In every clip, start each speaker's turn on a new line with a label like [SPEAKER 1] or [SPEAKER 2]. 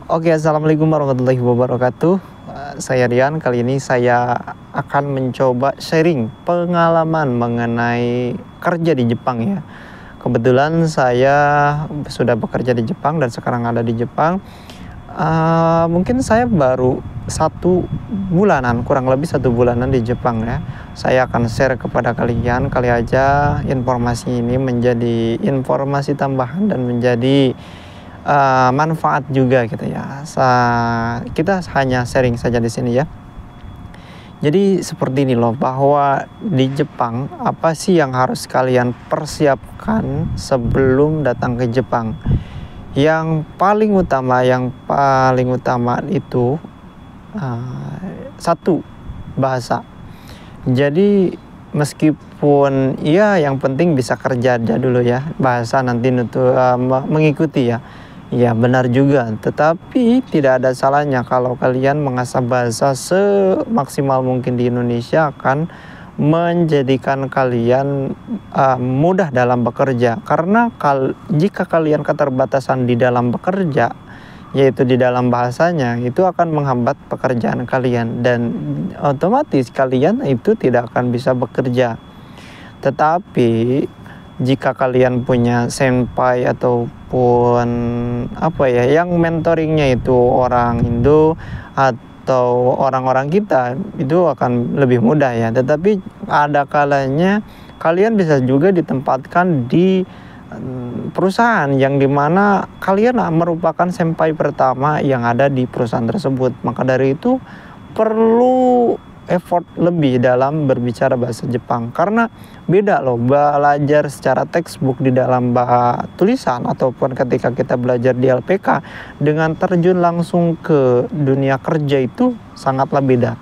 [SPEAKER 1] Oke, assalamualaikum warahmatullahi wabarakatuh. Saya Rian. Kali ini saya akan mencoba sharing pengalaman mengenai kerja di Jepang ya. Kebetulan saya sudah bekerja di Jepang dan sekarang ada di Jepang. Mungkin saya baru 1 bulanan, kurang lebih 1 bulanan di Jepang ya. Saya akan share kepada kalian, kali aja informasi ini menjadi informasi tambahan dan menjadi manfaat juga gitu ya. Kita hanya sharing saja di sini ya. Jadi seperti ini loh, bahwa di Jepang apa sih yang harus kalian persiapkan sebelum datang ke Jepang? Yang paling utama itu satu, bahasa. Jadi meskipun ya yang penting bisa kerja aja dulu ya, bahasa nanti mengikuti ya. Ya benar juga, tetapi tidak ada salahnya kalau kalian mengasah bahasa semaksimal mungkin di Indonesia akan menjadikan kalian mudah dalam bekerja. Karena jika kalian keterbatasan di dalam bekerja, yaitu di dalam bahasanya, itu akan menghambat pekerjaan kalian dan otomatis kalian itu tidak akan bisa bekerja. Tetapi jika kalian punya senpai ataupun yang mentoringnya itu orang Indo atau orang-orang kita, itu akan lebih mudah ya. Tetapi ada kalanya kalian bisa juga ditempatkan di perusahaan yang dimana kalian merupakan senpai pertama yang ada di perusahaan tersebut. Maka dari itu perlu effort lebih dalam berbicara bahasa Jepang, karena beda loh belajar secara textbook di dalam tulisan ataupun ketika kita belajar di LPK dengan terjun langsung ke dunia kerja itu sangatlah beda.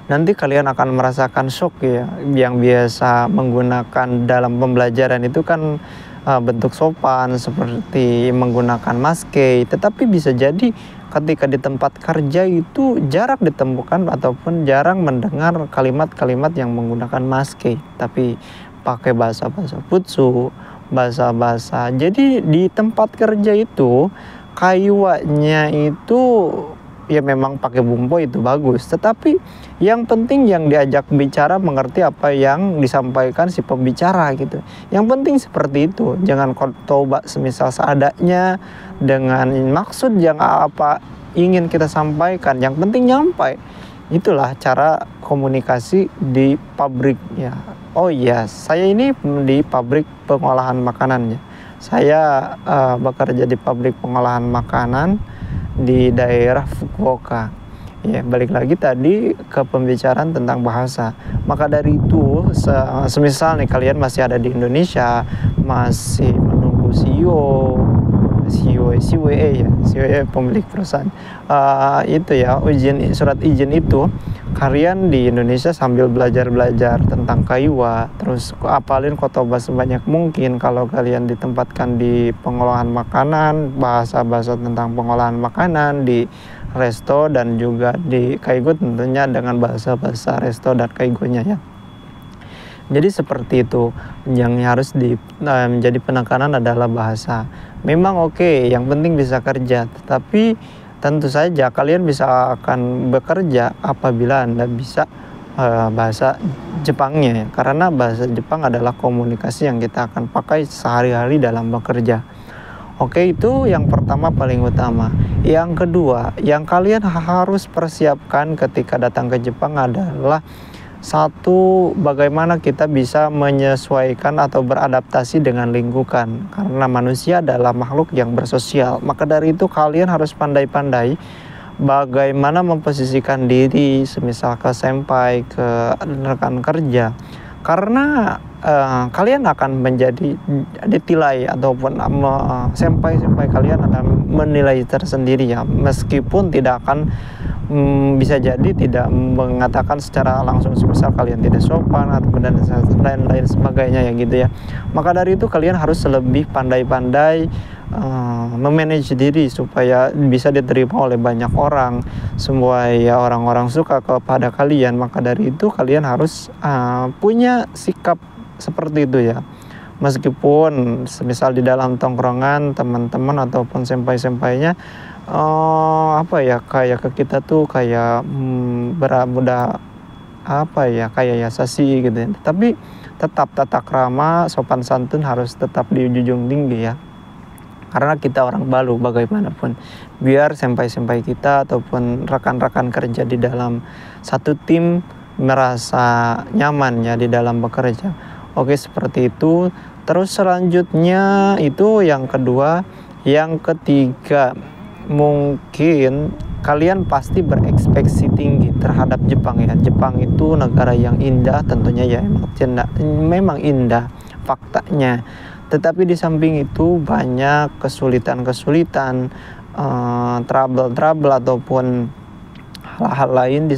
[SPEAKER 1] Nanti kalian akan merasakan shock ya. Yang biasa menggunakan dalam pembelajaran itu kan bentuk sopan seperti menggunakan maske, tetapi bisa jadi ketika di tempat kerja itu jarang ditemukan ataupun jarang mendengar kalimat-kalimat yang menggunakan maske, tapi pakai bahasa-bahasa futsu, bahasa-bahasa. Jadi di tempat kerja itu kayuanya itu ya memang pakai bumbu itu bagus, tetapi yang penting yang diajak bicara mengerti apa yang disampaikan si pembicara gitu. Yang penting seperti itu, jangan coba semisal seadanya dengan maksud yang apa ingin kita sampaikan, yang penting nyampai. Itulah cara komunikasi di pabrik ya. Oh iya, saya ini di pabrik pengolahan makanannya. Saya bekerja di pabrik pengolahan makanan di daerah Fukuoka. Ya, balik lagi tadi ke pembicaraan tentang bahasa. Maka dari itu, semisal nih kalian masih ada di Indonesia, masih menunggu COE pemilik perusahaan, itu ya surat izin itu, kalian di Indonesia sambil belajar tentang kaiwa, terus apalin kotoba sebanyak mungkin. Kalau kalian ditempatkan di pengolahan makanan, bahasa-bahasa tentang pengolahan makanan di resto dan juga di kaigo, tentunya dengan bahasa-bahasa resto dan kaigonya ya. Jadi seperti itu, yang harus menjadi penekanan adalah bahasa. Memang oke, yang penting bisa kerja, tetapi tentu saja kalian bisa akan bekerja apabila Anda bisa bahasa Jepangnya ya. Karena bahasa Jepang adalah komunikasi yang kita akan pakai sehari-hari dalam bekerja. Oke, itu yang pertama paling utama. Yang kedua, yang kalian harus persiapkan ketika datang ke Jepang adalah satu, bagaimana kita bisa menyesuaikan atau beradaptasi dengan lingkungan. Karena manusia adalah makhluk yang bersosial. Maka dari itu kalian harus pandai-pandai bagaimana memposisikan diri, semisal ke senpai, ke rekan kerja. Karena kalian akan menjadi ditilai ataupun senpai kalian akan menilai tersendiri ya. Meskipun tidak akan bisa jadi tidak mengatakan secara langsung semisal kalian tidak sopan ataupun dan lain-lain sebagainya ya gitu ya. Maka dari itu kalian harus lebih pandai-pandai memanage diri supaya bisa diterima oleh banyak orang, semua ya orang-orang suka kepada kalian. Maka dari itu kalian harus punya sikap seperti itu ya. Meskipun semisal di dalam tongkrongan teman-teman ataupun senpai-sempainya apa ya, kayak ke kita tuh kayak, mudah apa ya, kayak ya sasi gitu ya. Tapi tetap tata krama, sopan santun harus tetap dijunjung tinggi ya. Karena kita orang baru bagaimanapun. Biar senpai-senpai kita ataupun rekan-rekan kerja di dalam satu tim merasa nyaman ya di dalam bekerja. Oke, seperti itu. Terus selanjutnya itu yang kedua, yang ketiga mungkin kalian pasti berekspektasi tinggi terhadap Jepang ya. Jepang itu negara yang indah tentunya ya, memang indah faktanya. Tetapi di samping itu banyak kesulitan-kesulitan, trouble-trouble ataupun hal-hal lain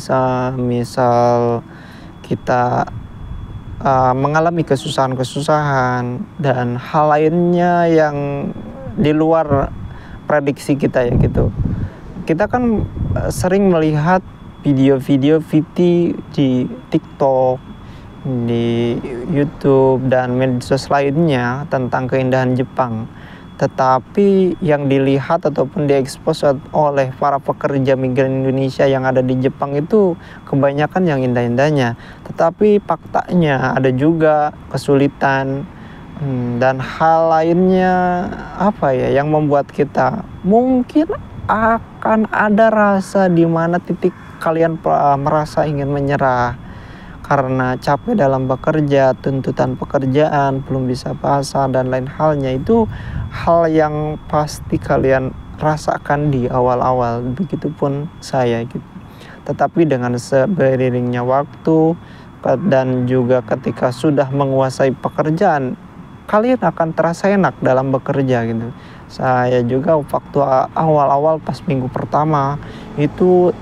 [SPEAKER 1] misal kita mengalami kesusahan-kesusahan dan hal lainnya yang di luar prediksi kita ya gitu. Kita kan sering melihat video-video VT di TikTok, di YouTube dan medsos lainnya tentang keindahan Jepang. Tetapi yang dilihat ataupun diekspos oleh para pekerja migran Indonesia yang ada di Jepang itu kebanyakan yang indah-indahnya. Tetapi faktanya ada juga kesulitan dan hal lainnya apa ya yang membuat kita mungkin akan ada rasa di mana titik kalian merasa ingin menyerah karena capek dalam bekerja, tuntutan pekerjaan, belum bisa bahasa dan lain halnya. Itu hal yang pasti kalian rasakan di awal-awal, begitupun saya gitu. Tetapi dengan beriringnya waktu dan juga ketika sudah menguasai pekerjaan, kalian akan terasa enak dalam bekerja gitu. Saya juga waktu awal-awal pas minggu pertama itu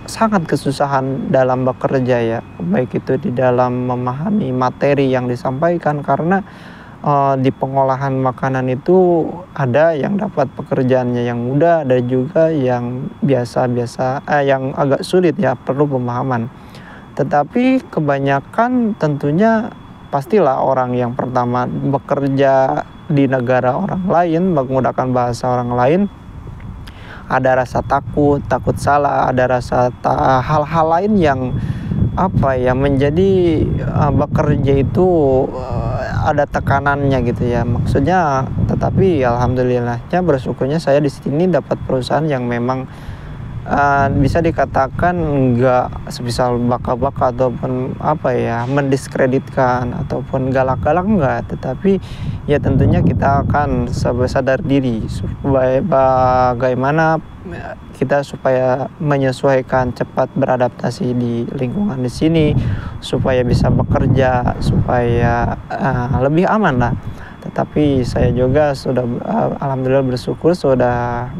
[SPEAKER 1] sangat kesusahan dalam bekerja ya, baik itu di dalam memahami materi yang disampaikan karena di pengolahan makanan itu ada yang dapat pekerjaannya yang mudah, ada juga yang biasa-biasa, yang agak sulit ya, perlu pemahaman. Tetapi kebanyakan tentunya pastilah orang yang pertama bekerja di negara orang lain, menggunakan bahasa orang lain, ada rasa takut salah, ada rasa hal-hal lain yang apa ya menjadi bekerja itu ada tekanannya gitu ya. Maksudnya, tetapi alhamdulillahnya bersyukurnya saya di sini dapat perusahaan yang memang bisa dikatakan enggak sebisal baka-baka ataupun apa ya mendiskreditkan ataupun galak-galak enggak, tetapi ya tentunya kita akan sadar diri supaya bagaimana kita supaya menyesuaikan, cepat beradaptasi di lingkungan di sini supaya bisa bekerja supaya lebih aman lah. Tetapi saya juga sudah alhamdulillah bersyukur sudah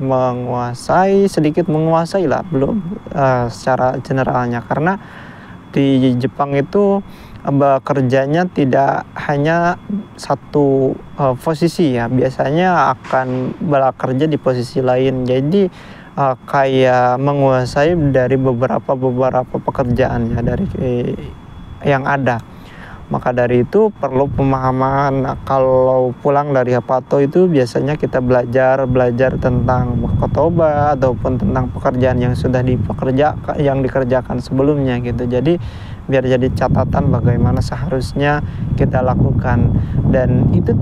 [SPEAKER 1] sedikit menguasai lah, belum secara generalnya, karena di Jepang itu bekerjanya tidak hanya satu posisi ya, biasanya akan bekerja di posisi lain, jadi kayak menguasai dari beberapa pekerjaan ya dari yang ada. Maka dari itu perlu pemahaman. Kalau pulang dari Hapato itu biasanya kita belajar tentang kotoba ataupun tentang pekerjaan yang sudah dikerjakan sebelumnya gitu. Jadi biar jadi catatan bagaimana seharusnya kita lakukan. Dan itu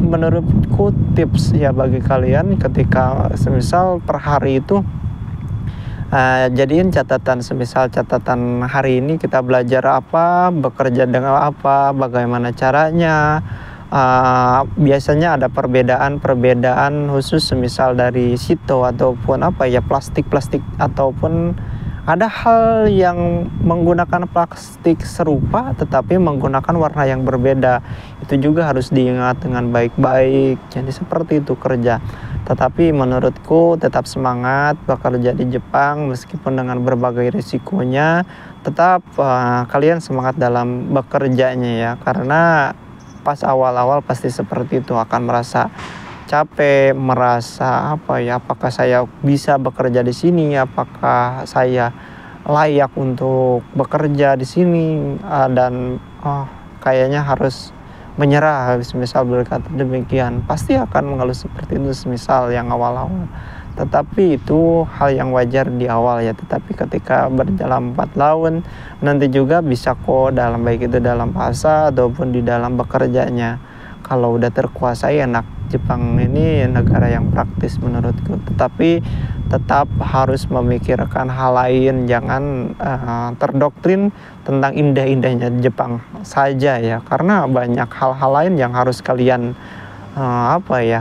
[SPEAKER 1] menurutku tips ya bagi kalian ketika semisal per hari itu jadiin catatan, semisal catatan hari ini kita belajar apa, bekerja dengan apa, bagaimana caranya. Biasanya ada perbedaan khusus semisal dari sito ataupun apa ya plastik ataupun ada hal yang menggunakan plastik serupa tetapi menggunakan warna yang berbeda. Itu juga harus diingat dengan baik-baik. Jadi seperti itu kerja. Tetapi menurutku tetap semangat bekerja di Jepang meskipun dengan berbagai risikonya. Tetap kalian semangat dalam bekerjanya ya, karena pas awal-awal pasti seperti itu, akan merasa capek, merasa apa ya, apakah saya bisa bekerja di sini, apakah saya layak untuk bekerja di sini, dan kayaknya harus menyerah. Misal berkata demikian, pasti akan mengeluh seperti itu semisal yang awal-awal. Tetapi itu hal yang wajar di awal ya, tetapi ketika berjalan 4 tahun nanti juga bisa kok dalam baik itu dalam bahasa ataupun di dalam bekerjanya. Kalau udah terkuasai enak. Jepang ini negara yang praktis menurutku, tetapi tetap harus memikirkan hal lain, jangan terdoktrin tentang indah-indahnya Jepang saja ya, karena banyak hal-hal lain yang harus kalian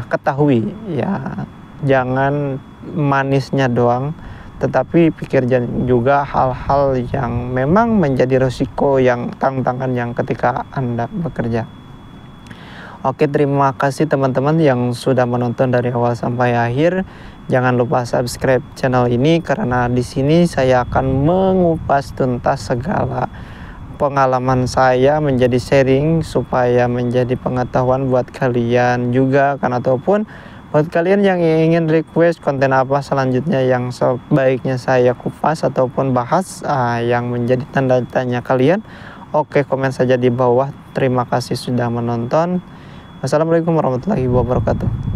[SPEAKER 1] ketahui ya. Jangan manisnya doang, tetapi pikir juga hal-hal yang memang menjadi risiko, yang tantangan yang ketika Anda bekerja. Oke, terima kasih teman-teman yang sudah menonton dari awal sampai akhir. Jangan lupa subscribe channel ini karena di sini saya akan mengupas tuntas segala pengalaman saya menjadi sharing supaya menjadi pengetahuan buat kalian juga kan, ataupun buat kalian yang ingin request konten apa selanjutnya yang sebaiknya saya kupas ataupun bahas yang menjadi tanda tanya kalian. Oke, komen saja di bawah. Terima kasih sudah menonton. Wassalamualaikum warahmatullahi wabarakatuh.